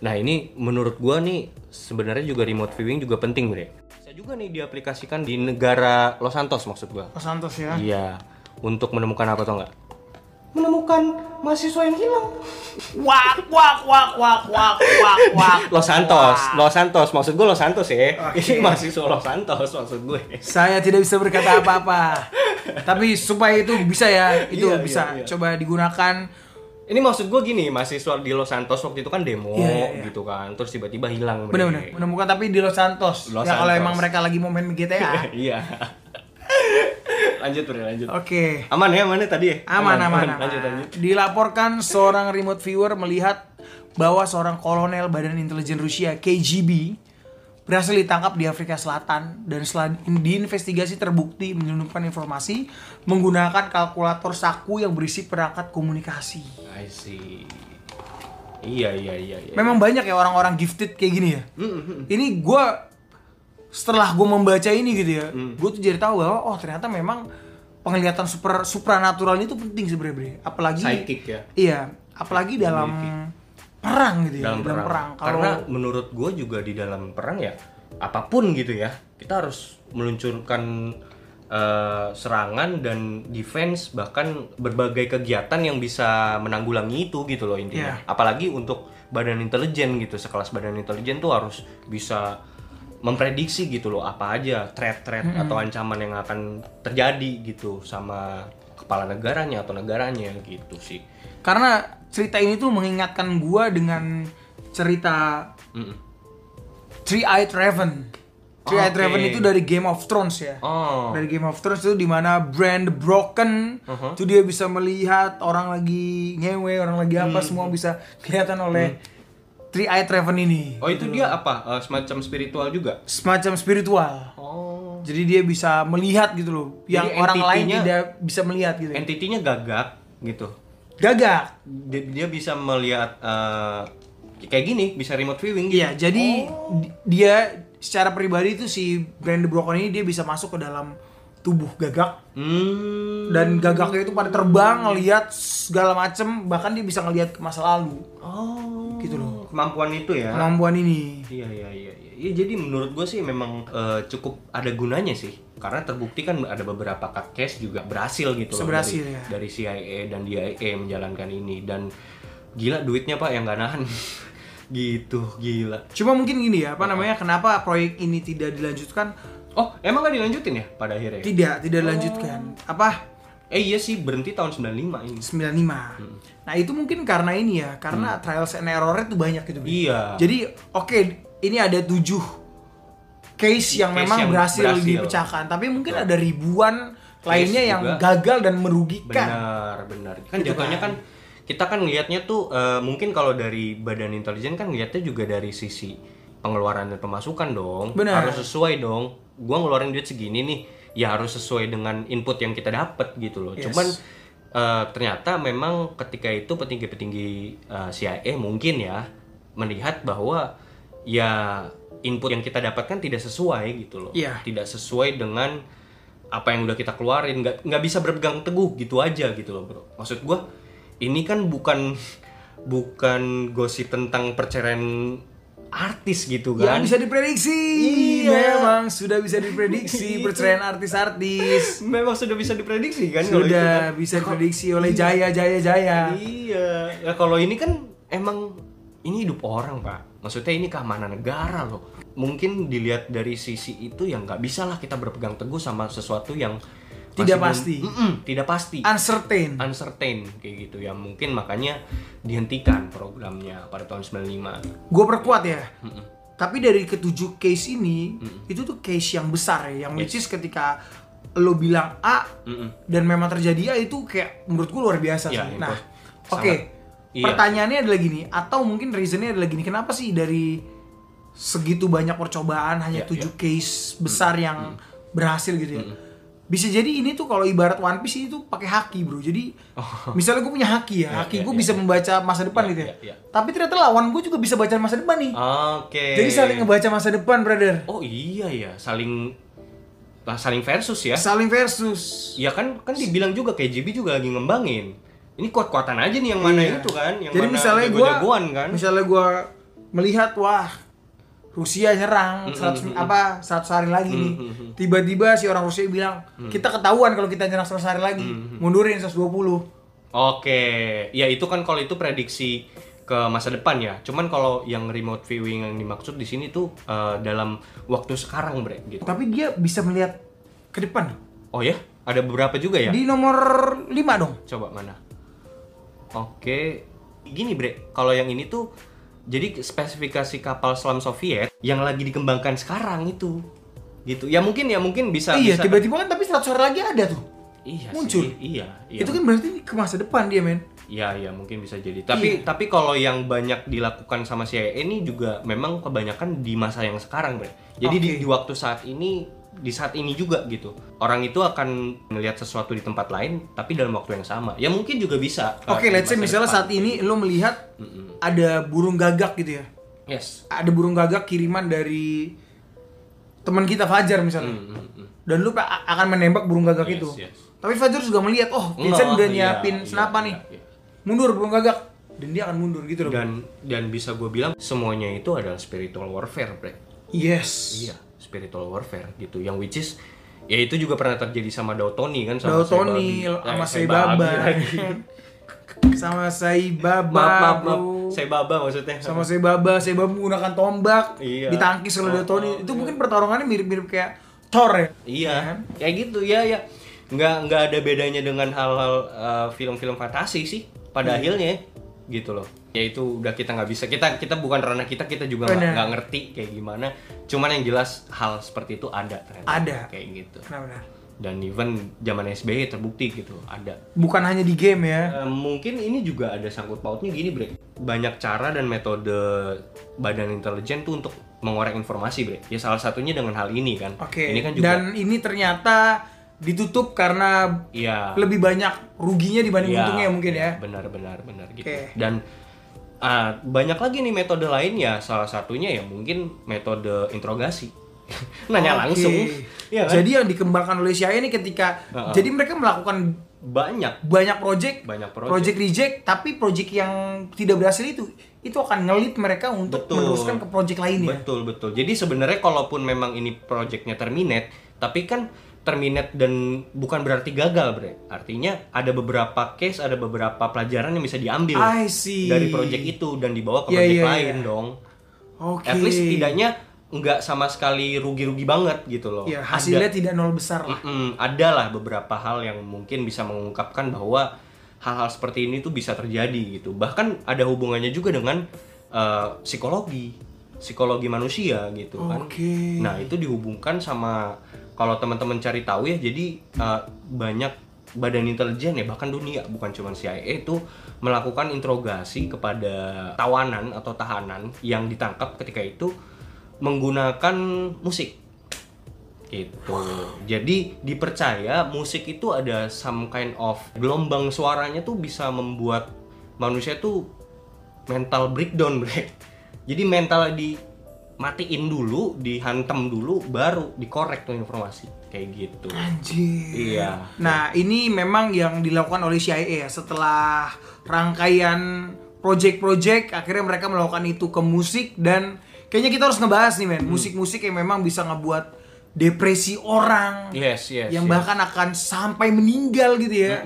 Nah, ini menurut gua nih sebenarnya juga remote viewing juga penting, Bre. Bisa juga nih diaplikasikan di negara Los Santos maksud gua. Los Santos ya. Iya, untuk menemukan apa tau nggak? Menemukan mahasiswa yang hilang. Wak. Los Santos, maksud gue Los Santos ya. Ini mahasiswa Los Santos maksud gue. Saya tidak bisa berkata apa-apa. Tapi supaya itu bisa ya, itu bisa iya. coba digunakan. Ini maksud gue gini, mahasiswa di Los Santos waktu itu kan demo gitu kan, terus tiba-tiba hilang. Bener-bener, menemukan tapi di Los Santos. Kalau emang mereka lagi mau main GTA. Iya. Lanjut. Oke. Aman ya tadi ya? Aman. Lanjut. Dilaporkan seorang remote viewer melihat bahwa seorang kolonel Badan Intelijen Rusia KGB berhasil ditangkap di Afrika Selatan, dan setelah diinvestigasi terbukti menyelundupkan informasi menggunakan kalkulator saku yang berisi perangkat komunikasi. I see. Iya. Memang banyak ya orang-orang gifted kayak gini ya. Ini gue setelah gue membaca ini gitu ya, gue tuh jadi tahu bahwa ternyata memang penglihatan supranatural itu penting sebenarnya, apalagi psychic ya. Iya, apalagi dalam perang gitu ya. Dalam perang. Karena menurut gue juga di dalam perang ya, apapun gitu ya, kita harus meluncurkan serangan dan defense, bahkan berbagai kegiatan yang bisa menanggulangi itu gitu loh intinya. Apalagi untuk badan intelijen gitu, sekelas badan intelijen tuh harus bisa memprediksi gitu loh apa aja threat atau ancaman yang akan terjadi gitu sama kepala negaranya atau negaranya gitu sih. Karena cerita ini tuh mengingatkan gua dengan cerita Three-Eyed Raven. Three-Eyed Raven itu dari Game of Thrones ya. Dari Game of Thrones itu dimana Bran the Broken itu dia bisa melihat orang lagi ngewe, orang lagi apa, semua bisa kelihatan oleh Three-Eyed Raven ini. Oh, itu dia apa? Semacam spiritual juga? Semacam spiritual. Jadi dia bisa melihat gitu loh, yang orang lain tidak bisa melihat gitu. Entitinya gagak gitu. Gagak. Dia bisa melihat kayak gini, bisa remote viewing gitu. Iya, jadi dia secara pribadi itu si Bran the Broken ini dia bisa masuk ke dalam tubuh Gagak. Dan Gagaknya itu pada terbang, ngelihat segala macem, bahkan dia bisa ngelihat ke masa lalu. Oh, gitu loh. Kemampuan itu ya. Kemampuan ini. Iya. Ya, jadi menurut gue sih memang cukup ada gunanya sih. Karena terbukti kan ada beberapa case juga berhasil gitu loh. Berhasil, dari CIA dan DIA menjalankan ini. Dan gila duitnya Pak yang gak nahan. Gitu, gila. Cuma mungkin gini ya, kenapa proyek ini tidak dilanjutkan? Oh, emang gak dilanjutin ya pada akhirnya? Tidak dilanjutkan. Iya sih, berhenti tahun 95 ini. 95. Nah, itu mungkin karena ini ya, karena trials and error-nya tuh banyak gitu. Iya. Jadi, ini ada 7 case yang memang berhasil dipecahkan, tapi mungkin ada ribuan lainnya yang gagal dan merugikan. Benar. Kan gitu jatuhnya kan kita kan ngelihatnya tuh mungkin kalau dari badan intelijen kan ngelihatnya juga dari sisi pengeluaran dan pemasukan dong. Benar. Harus sesuai dong. Gua ngeluarin duit segini nih, ya harus sesuai dengan input yang kita dapat gitu loh. Yes. Cuman ternyata memang ketika itu petinggi-petinggi CIA mungkin ya melihat bahwa ya input yang kita dapatkan tidak sesuai gitu loh. Yeah. Tidak sesuai dengan apa yang udah kita keluarin, nggak bisa berpegang teguh gitu aja gitu loh bro. Maksud gua ini kan bukan gosip tentang perceraian artis gitu kan. Yang bisa diprediksi. Iya. Memang sudah bisa diprediksi perceraian artis-artis. Memang sudah bisa diprediksi kan. Sudah bisa diprediksi oleh Jaya. Iya. Ya kalau ini kan emang ini hidup orang Pak. Maksudnya ini keamanan negara loh. Mungkin dilihat dari sisi itu yang nggak bisa lah kita berpegang teguh sama sesuatu yang tidak pasti. Tidak pasti. Uncertain kayak gitu ya. Mungkin makanya dihentikan programnya pada tahun 95. Gue perkuat ya. Tapi dari ke-7 case ini, itu tuh case yang besar ya. Yang which is ketika lo bilang A dan memang terjadi A itu kayak menurut gue luar biasa sih. Nah, pertanyaannya adalah gini, atau mungkin reasonnya adalah gini, kenapa sih dari segitu banyak percobaan hanya 7 case besar yang berhasil gitu ya? Bisa jadi ini tuh kalau ibarat One Piece ini tuh pakai haki bro. Jadi misalnya gue punya haki ya, haki gue bisa membaca masa depan gitu ya. Tapi ternyata lawan gue juga bisa baca masa depan nih. Jadi saling ngebaca masa depan brother. Oh iya ya, saling versus ya. Saling versus. Ya kan dibilang juga kayak JB juga lagi ngembangin. Ini kuat-kuatan aja nih yang mana itu kan, yang jadi mana misalnya jago-jagoan kan. Misalnya gue melihat Rusia nyerang 100 hari lagi nih. Tiba-tiba si orang Rusia bilang, kita ketahuan kalau kita nyerang 100 hari lagi. Mundurin 120. Oke. Ya itu kan kalau itu prediksi ke masa depan ya. Cuman kalau yang remote viewing yang dimaksud di sini tuh dalam waktu sekarang, Bre, gitu. Tapi dia bisa melihat ke depan. Oh ya? Ada beberapa juga ya? Di nomor 5 dong. Coba mana? Oke. Gini, Bre. Kalau yang ini tuh jadi spesifikasi kapal selam Soviet yang lagi dikembangkan sekarang itu, gitu. Ya mungkin bisa. Iya, tiba-tiba kan tapi 100 hari lagi ada tuh. Iya. Muncul. Sih, iya. Itu kan berarti ke masa depan dia, men. Iya, mungkin bisa jadi. Tapi kalau yang banyak dilakukan sama CIA ini juga memang kebanyakan di masa yang sekarang, Bre. Jadi di waktu saat ini, di saat ini juga gitu. Orang itu akan melihat sesuatu di tempat lain tapi dalam waktu yang sama. Ya mungkin juga bisa. Let's say misalnya saat ini lo melihat ada burung gagak gitu ya. Yes. Ada burung gagak kiriman dari teman kita Fajar misalnya. Dan lo akan menembak burung gagak itu. Yes. Tapi Fajar juga melihat, Vincent udah nyiapin senapan nih. Mundur burung gagak. Dan dia akan mundur gitu loh. Dan bisa gue bilang semuanya itu adalah spiritual warfare, Bre. Yes. Iya, spiritual warfare gitu. Yang which is ya itu juga pernah terjadi sama Daotoni kan, sama Daotoni sama Saibaba. Sama Saibaba. Maaf. Saibaba maksudnya. Sama Saibaba menggunakan tombak, ditangkis oleh Daotoni. Itu mungkin pertarungannya mirip-mirip kayak Thor ya. Iya. Kayak gitu ya. Nggak ada bedanya dengan hal-hal film-film fantasi sih pada akhirnya gitu loh. Ya itu udah kita nggak bisa, kita bukan ranah kita juga nggak ngerti kayak gimana. Cuman yang jelas hal seperti itu ada ternyata. Ada kayak gitu. Benar. Dan even zaman SBY terbukti gitu ada. Bukan hanya di game ya. Mungkin ini juga ada sangkut pautnya gini, Bre. Banyak cara dan metode badan intelijen tuh untuk mengorek informasi, Bre. Ya salah satunya dengan hal ini kan. Ini kan juga. Dan ini ternyata ditutup karena lebih banyak ruginya dibanding untungnya mungkin ya. Benar gitu. Dan banyak lagi nih metode lain ya, salah satunya ya mungkin metode interogasi. Nanya langsung. Ya, kan? Jadi yang dikembangkan oleh CIA ini ketika jadi mereka melakukan banyak project reject, tapi project yang tidak berhasil itu akan ngelit mereka untuk meneruskan ke project lainnya. Betul. Jadi sebenarnya kalaupun memang ini projectnya terminate, tapi kan terminate dan bukan berarti gagal, Bre. Artinya ada beberapa case, ada beberapa pelajaran yang bisa diambil dari project itu dan dibawa ke project lain dong. At least setidaknya nggak sama sekali rugi-rugi banget gitu loh. Ya, hasilnya tidak nol besar lah. Ada lah beberapa hal yang mungkin bisa mengungkapkan bahwa hal-hal seperti ini tuh bisa terjadi gitu. Bahkan ada hubungannya juga dengan psikologi manusia gitu kan. Nah itu dihubungkan sama, kalau teman-teman cari tahu ya, jadi banyak badan intelijen ya, bahkan dunia, bukan cuma CIA, itu melakukan interogasi kepada tawanan atau tahanan yang ditangkap ketika itu menggunakan musik gitu. Jadi dipercaya musik itu ada some kind of gelombang suaranya tuh bisa membuat manusia tuh mental breakdown, Bre. Jadi mental dimatiin dulu, dihantam dulu, baru dikorek tuh informasi kayak gitu. Anjir. Iya. Nah ini memang yang dilakukan oleh CIA ya, setelah rangkaian project-project akhirnya mereka melakukan itu ke musik. Dan kayaknya kita harus ngebahas nih men, musik-musik yang memang bisa ngebuat depresi orang, yang bahkan akan sampai meninggal gitu ya.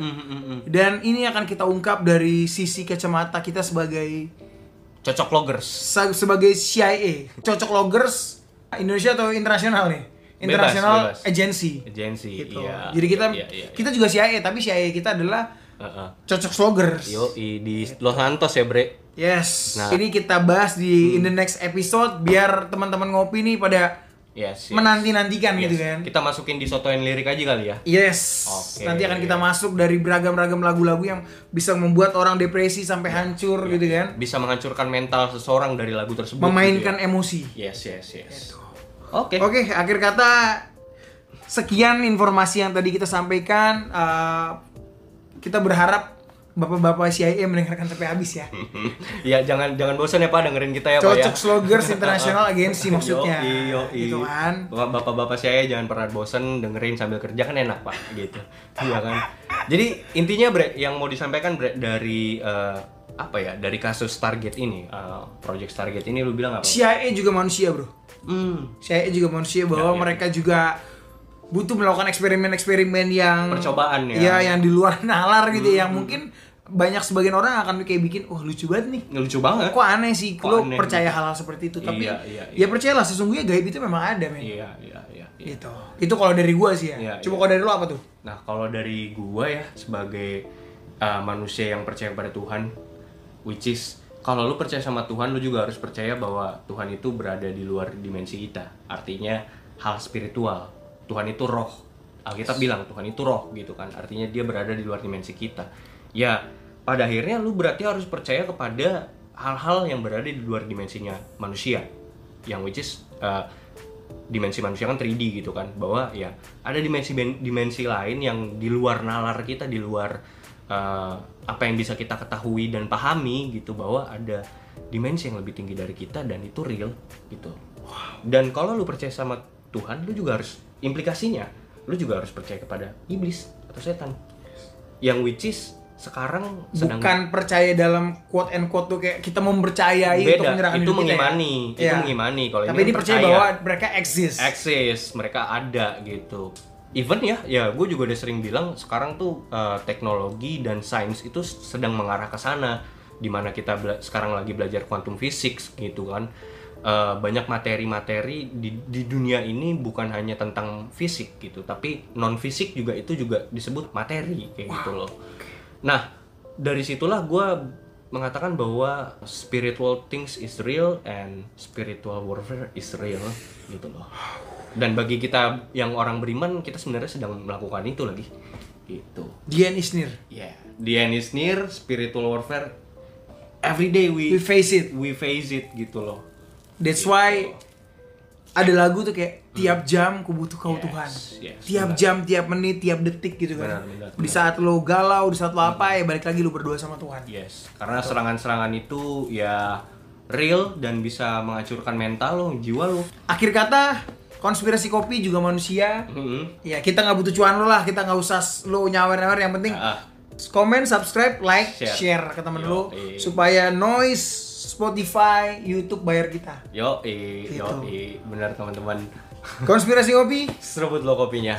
Dan ini akan kita ungkap dari sisi kacamata kita sebagai cocok loggers, sebagai CIA. Cocok loggers Indonesia atau internasional nih? International bebas. Agency gitu. Iya. Jadi kita juga CIA, tapi CIA kita adalah cocok sloggers. Di Los Santos ya, Bre. Yes. Nah, ini kita bahas di in the next episode biar teman-teman ngopi nih pada menanti-nantikan gitu kan. Kita masukin di sotoin lirik aja kali ya. Yes. Nanti akan kita masuk dari beragam-ragam lagu-lagu yang bisa membuat orang depresi sampai hancur gitu kan. Bisa menghancurkan mental seseorang dari lagu tersebut. Memainkan emosi. Yes. Oke, akhir kata sekian informasi yang tadi kita sampaikan. Kita berharap bapak-bapak CIA mendengarkan sampai habis ya. Ya jangan bosan ya Pak dengerin kita ya Pak ya. Cocok Sloggers International Agency maksudnya. Gitu kan. Bapak-bapak CIA jangan pernah bosan dengerin sambil kerja, kan enak Pak gitu. Iya kan. Jadi intinya Bre, yang mau disampaikan Bre dari dari kasus Stargate ini, Project Stargate ini lu bilang apa? CIA juga manusia, Bro. CIA juga manusia bahwa mereka juga butuh melakukan eksperimen-eksperimen yang percobaan ya. Ya, yang di luar nalar gitu yang mungkin banyak sebagian orang akan kayak bikin lucu banget nih. Lucu banget. Kok aneh sih lo percaya hal-hal seperti itu. Tapi ya percayalah sesungguhnya gaib itu memang ada, men. Iya. Gitu. Itu kalau dari gua sih ya. Coba kalau dari lo apa tuh? Nah, kalau dari gua ya sebagai manusia yang percaya pada Tuhan, which is kalau lu percaya sama Tuhan, lu juga harus percaya bahwa Tuhan itu berada di luar dimensi kita. Artinya hal spiritual. Tuhan itu roh. Alkitab bilang Tuhan itu roh gitu kan. Artinya dia berada di luar dimensi kita. Ya, pada akhirnya lu berarti harus percaya kepada hal-hal yang berada di luar dimensinya manusia. Yang which is dimensi manusia kan 3D gitu kan. Bahwa ya ada dimensi lain yang di luar nalar kita, di luar apa yang bisa kita ketahui dan pahami gitu, bahwa ada dimensi yang lebih tinggi dari kita dan itu real gitu. Dan kalau lu percaya sama Tuhan, lu juga harus implikasinya, lu juga harus percaya kepada iblis atau setan. Yang which is sekarang bukan percaya dalam quote and quote tuh kayak kita mempercayai beda, untuk menyerahkan itu diri mengimani, kita itu mengimani. Kalau tapi ini percaya bahwa mereka eksis, mereka ada gitu. Even ya gue juga udah sering bilang sekarang tuh teknologi dan sains itu sedang mengarah ke sana, dimana kita sekarang lagi belajar quantum physics gitu kan. Banyak materi-materi di dunia ini bukan hanya tentang fisik gitu, tapi non fisik juga itu juga disebut materi kayak gitu loh. Nah dari situlah gue mengatakan bahwa spiritual things is real and spiritual warfare is real gitu loh. Dan bagi kita yang orang beriman, kita sebenarnya sedang melakukan itu lagi gitu. The end is near. Yeah, the end is near. Spiritual warfare every day we face it gitu loh. That's why ada lagu tuh kayak tiap jam ku butuh kau Tuhan. Tiap jam, tiap menit, tiap detik gitu kan. Benar. Di saat lo galau, di saat lo apa ya balik lagi lo berdoa sama Tuhan. Yes. Karena serangan-serangan itu ya real dan bisa menghancurkan mental lo, jiwa lo. Akhir kata, konspirasi kopi juga manusia. Ya kita nggak butuh cuan lo lah, kita nggak usah lo nyawer-nyawer, yang penting komen, subscribe, like, share ke temen lo supaya Noise, Spotify, YouTube bayar kita. Benar teman-teman. Konspirasi kopi, seruput lo kopinya.